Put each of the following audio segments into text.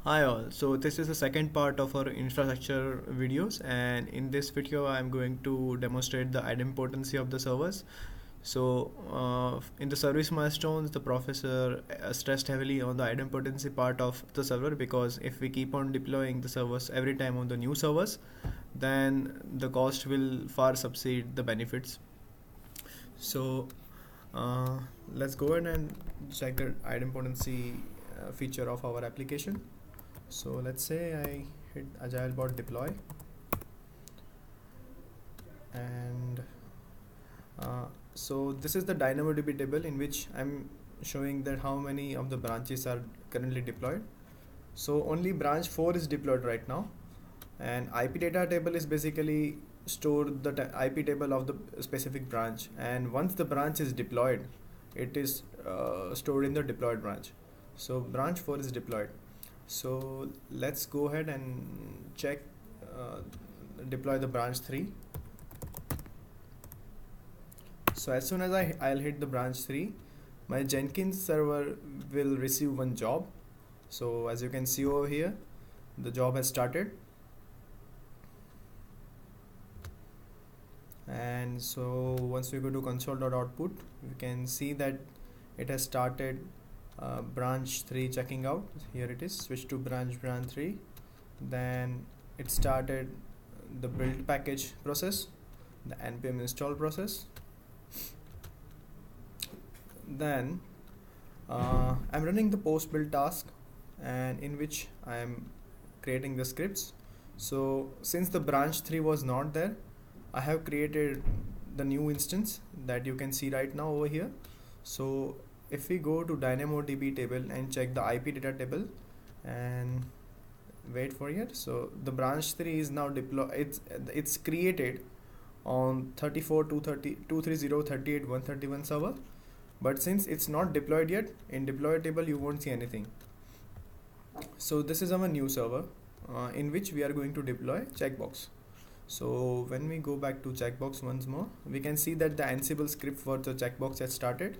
Hi all, so this is the second part of our infrastructure videos, and in this video I'm going to demonstrate the idempotency of the servers. In the service milestones, the professor stressed heavily on the idempotency part of the server, because if we keep on deploying the servers every time on the new servers, then the cost will far exceed the benefits. So uh, let's go ahead and check the idempotency feature of our application. So let's say I hit agile bot deploy, and so this is the DynamoDB table in which I'm showing that how many of the branches are currently deployed. So only branch 4 is deployed right now, and IP data table is basically store the IP table of the specific branch, and once the branch is deployed, it is stored in the deployed branch. So branch 4 is deployed. So let's go ahead and check deploy the branch 3. So as soon as I'll hit the branch 3, my Jenkins server will receive one job. So as you can see over here, the job has started. And so once we go to console.output, we can see that it has started branch 3 checking out. Here it is, switch to branch 3. Then it started the build package process, the npm install process. Then I'm running the post build task, and in which I am creating the scripts. So since the branch 3 was not there, I have created the new instance that you can see right now over here. So if we go to DynamoDB table and check the IP data table and wait for it, so the branch 3 is now deployed. It's created on 34.230.38.131 server, but since it's not deployed yet, in deploy table you won't see anything. So this is our new server in which we are going to deploy checkbox. So when we go back to checkbox once more, we can see that the Ansible script for the checkbox has started.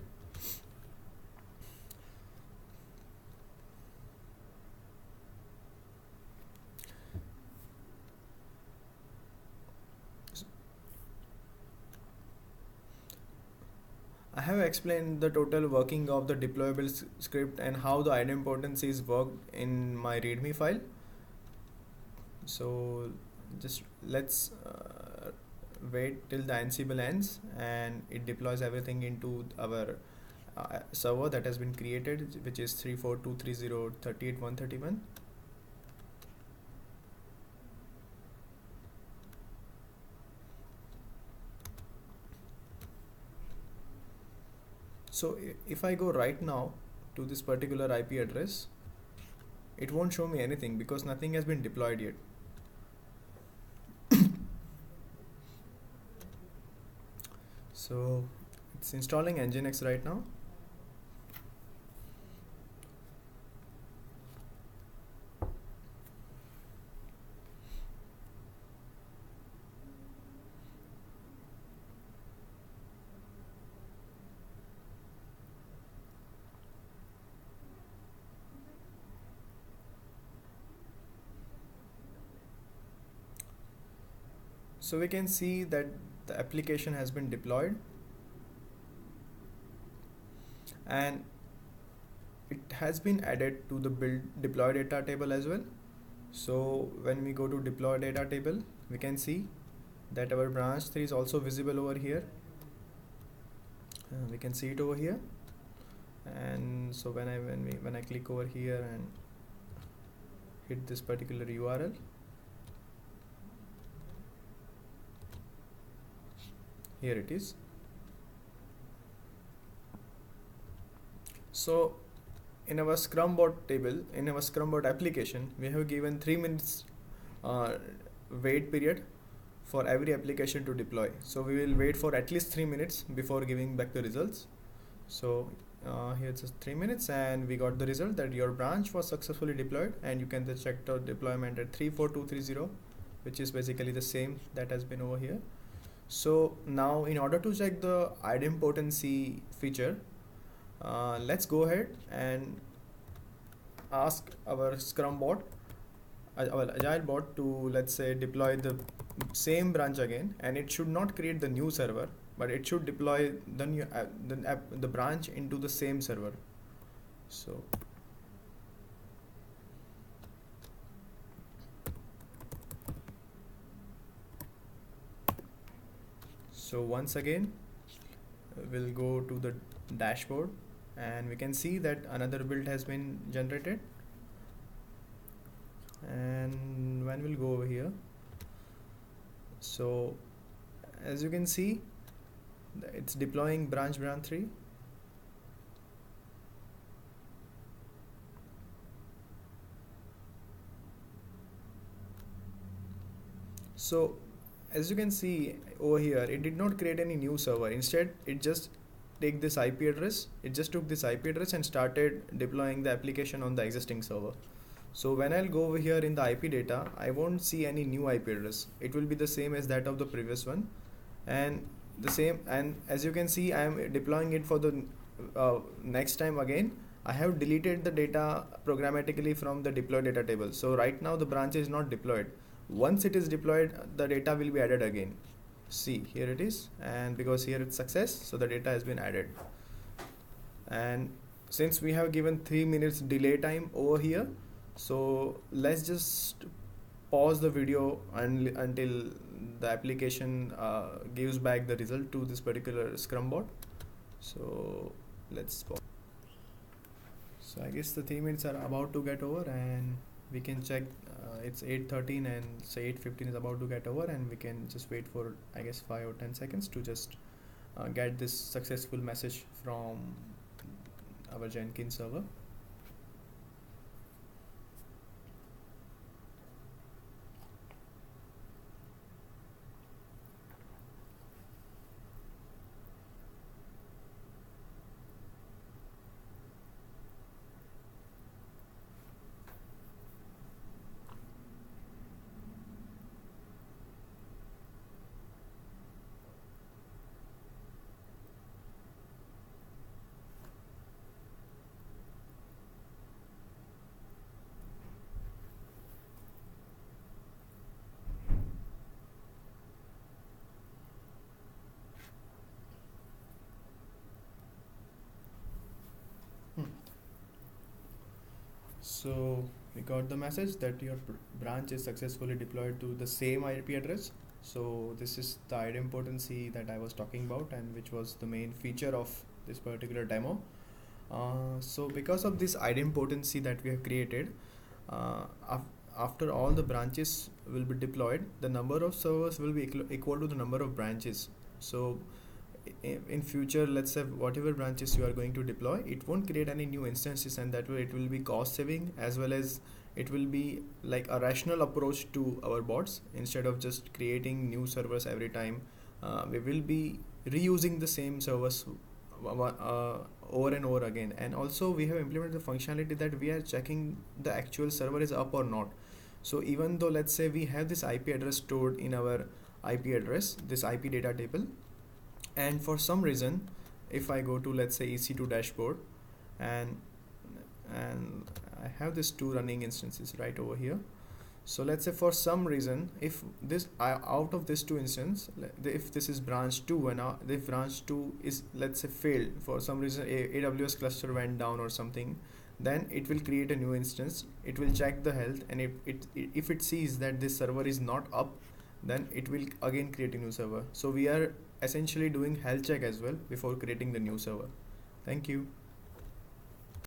I have explained the total working of the deployable script and how the idempotencies work in my readme file. So just let's wait till the Ansible ends and it deploys everything into our server that has been created, which is 34.230.38.131. So if I go right now to this particular IP address, it won't show me anything because nothing has been deployed yet. So it's installing Nginx right now. So we can see that the application has been deployed, and it has been added to the build deploy data table as well. So when we go to deploy data table, we can see that our branch 3 is also visible over here. We can see it over here. And so when I click over here and hit this particular URL, here it is. So in our Scrum bot table, in our Scrum bot application, we have given 3 minutes wait period for every application to deploy. So we will wait for at least 3 minutes before giving back the results. So here it's 3 minutes, and we got the result that your branch was successfully deployed, and you can just check the deployment at 34230, which is basically the same that has been over here. So now in order to check the idempotency feature, let's go ahead and ask our Scrum bot, our Agile bot, to, let's say, deploy the same branch again, and it should not create the new server, but it should deploy the new the branch into the same server. So once again, we'll go to the dashboard, and we can see that another build has been generated. And when we'll go over here, so as you can see, it's deploying branch 3. So as you can see over here, it did not create any new server. Instead, it just took this IP address and started deploying the application on the existing server. So when I'll go over here in the IP data, I won't see any new IP address. It will be the same as that of the previous one, and as you can see, I am deploying it for the next time again. I have deleted the data programmatically from the deploy data table. So right now the branch is not deployed. Once it is deployed, the data will be added again. See, here it is, and because here it's success, so the data has been added. And since we have given 3 minutes delay time over here, so let's just pause the video until the application gives back the result to this particular Scrum bot. So let's pause. So I guess the 3 minutes are about to get over, and we can check. It's 8:13 and say 8:15 is about to get over, and we can just wait for, I guess, 5 or 10 seconds to just get this successful message from our Jenkins server. So we got the message that your branch is successfully deployed to the same IP address. So this is the idempotency that I was talking about, and which was the main feature of this particular demo. So because of this idempotency that we have created, after all the branches will be deployed, the number of servers will be equal to the number of branches. So in future, let's say whatever branches you are going to deploy, it won't create any new instances, and that way it will be cost saving, as well as it will be like a rational approach to our bots. Instead of just creating new servers every time, we will be reusing the same servers over and over again. And also we have implemented the functionality that we are checking the actual server is up or not. So even though, let's say, we have this IP address stored in our IP address, this IP data table, and for some reason, if I go to, let's say, EC2 dashboard, and I have this 2 running instances right over here. So let's say for some reason, if this out of this 2 instance, if this is branch 2, and if branch 2 is, let's say, failed for some reason, AWS cluster went down or something, then it will create a new instance. It will check the health, and if it sees that this server is not up, then it will again create a new server. So we are essentially doing health check as well before creating the new server. Thank you.